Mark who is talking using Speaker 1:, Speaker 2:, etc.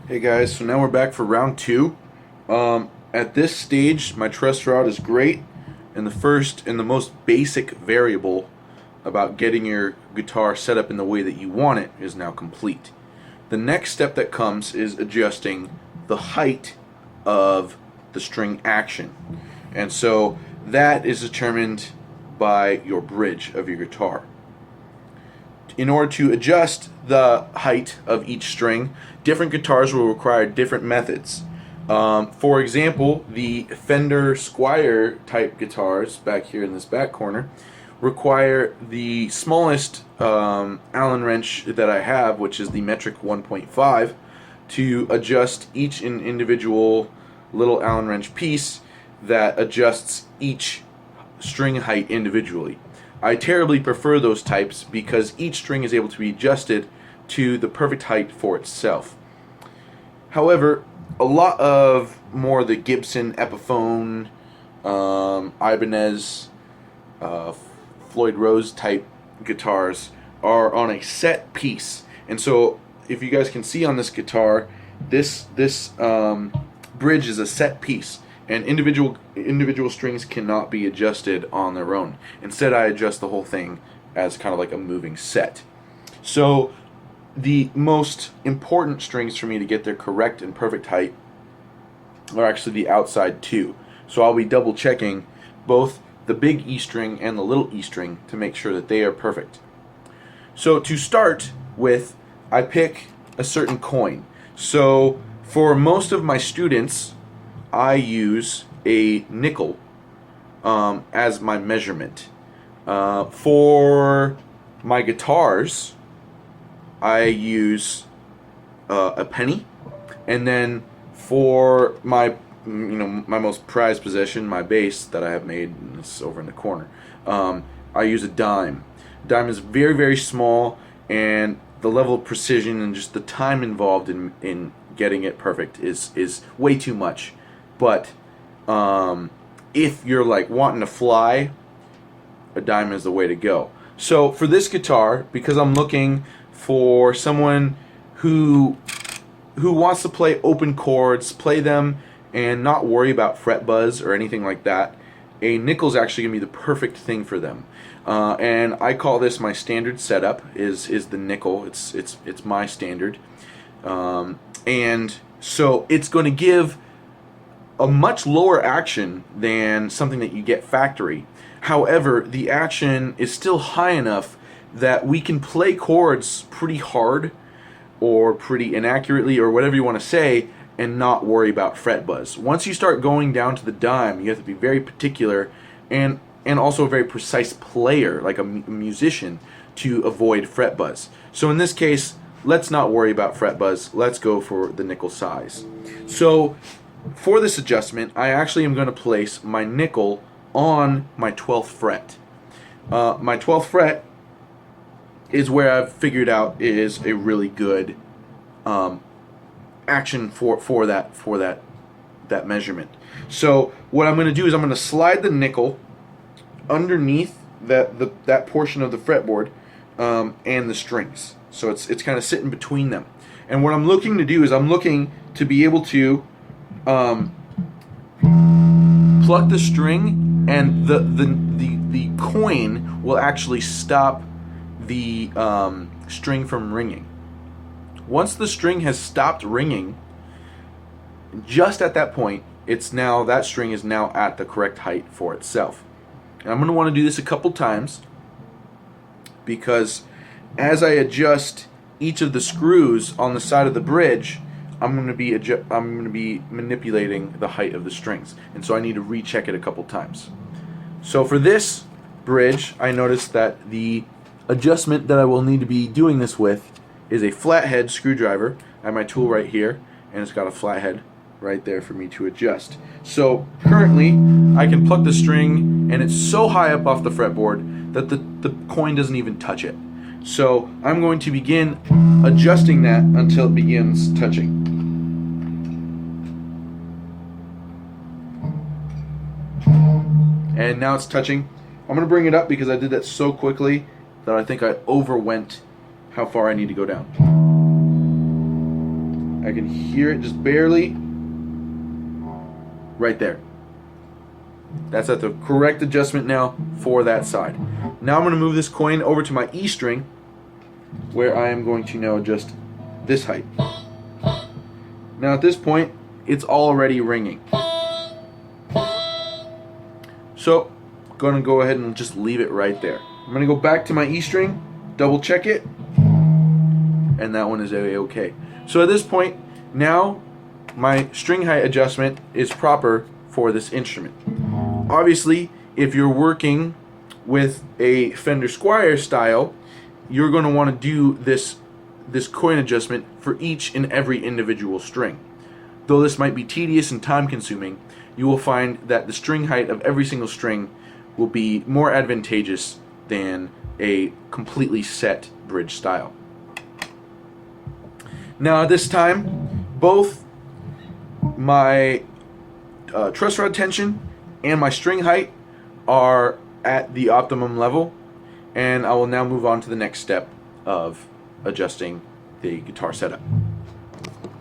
Speaker 1: Hey guys, so now we're back for round two. At this stage, my truss rod is great, and the first and the most basic variable about getting your guitar set up in the way that you want it is now complete. The next step that comes is adjusting the height of the string action. And so that is determined by your bridge of your guitar. In order to adjust the height of each string, different guitars will require different methods. For example, the Fender Squier type guitars back here in this back corner require the smallest Allen wrench that I have, which is the metric 1.5, to adjust each individual little Allen wrench piece that adjusts each string height individually. I terribly prefer those types because each string is able to be adjusted to the perfect height for itself. However, a lot of more the Gibson Epiphone, Ibanez, Floyd Rose type guitars are on a set piece, and so if you guys can see on this guitar, this bridge is a set piece, and individual strings cannot be adjusted on their own. Instead, I adjust the whole thing as kind of like a moving set. So the most important strings for me to get their correct and perfect height are actually the outside two. So I'll be double checking both the big E string and the little E string to make sure that they are perfect. So to start with, I pick a certain coin. So for most of my students, I use a nickel as my measurement. For my guitars, I use a penny, and then for my my most prized possession, my bass that I have made, and it's over in the corner, I use a dime. Dime is very, very small, and the level of precision and just the time involved in getting it perfect is way too much. But if you're like wanting to fly, a dime is the way to go. So for this guitar, because I'm looking for someone who wants to play open chords, play them and not worry about fret buzz or anything like that, a nickel is actually going to be the perfect thing for them. And I call this my standard setup is the nickel. It's my standard, and so it's going to give a much lower action than something that you get factory. However, the action is still high enough that we can play chords pretty hard or pretty inaccurately or whatever you want to say and not worry about fret buzz. Once you start going down to the dime, you have to be very particular and also a very precise player, like a musician, to avoid fret buzz. So in this case, let's not worry about fret buzz. Let's go for the nickel size. So for this adjustment, I actually am going to place my nickel on my 12th fret. My 12th fret is where I've figured out is a really good action for that measurement. So what I'm going to do is I'm going to slide the nickel underneath that portion of the fretboard and the strings. So it's kind of sitting between them. And what I'm looking to do is I'm looking to be able to pluck the string, and the coin will actually stop the string from ringing. Once the string has stopped ringing, just at that point, that string is now at the correct height for itself. And I'm going to want to do this a couple times because as I adjust each of the screws on the side of the bridge, I'm going to be manipulating the height of the strings, and so I need to recheck it a couple times. So for this bridge, I noticed that the adjustment that I will need to be doing this with is a flathead screwdriver. I have my tool right here, and it's got a flathead right there for me to adjust. So currently, I can pluck the string, and it's so high up off the fretboard that the coin doesn't even touch it. So I'm going to begin adjusting that until it begins touching. And now it's touching. I'm going to bring it up because I did that so quickly that I think I overwent how far I need to go down. I can hear it just barely. Right there. That's at the correct adjustment now for that side. Now I'm going to move this coin over to my E string, where I am going to now adjust this height. Now at this point, it's already ringing. So I'm going to go ahead and just leave it right there. I'm going to go back to my E string, double check it, and that one is okay. So at this point, now my string height adjustment is proper for this instrument. Obviously, if you're working with a Fender Squier style, you're going to want to do this coin adjustment for each and every individual string. Though this might be tedious and time consuming, you will find that the string height of every single string will be more advantageous than a completely set bridge style. Now at this time, both my truss rod tension and my string height are at the optimum level, and I will now move on to the next step of adjusting the guitar setup.